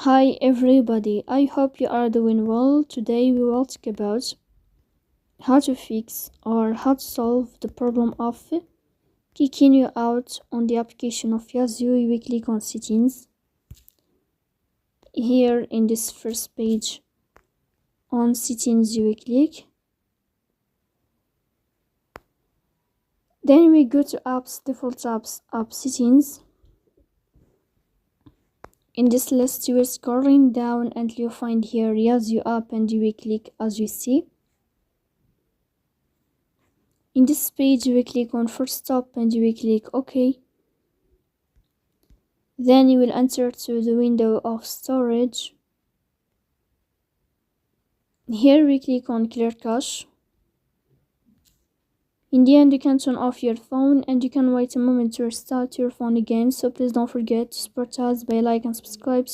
Hi everybody, I hope you are doing well. Today we will talk about how to fix or how to solve the problem of kicking you out on the application of Yazio. You will click on settings. Here in this first page on settings you will click. Then we go to apps, default apps, app settings. In this list you will scrolling down until you find here Yazio app and you will click as you see. In this page you will click on first stop and you will click OK. Then you will enter to the window of storage. Here we click on clear cache. In the end you can turn off your phone and you can wait a moment to restart your phone again, so please don't forget to support us by like and subscribe.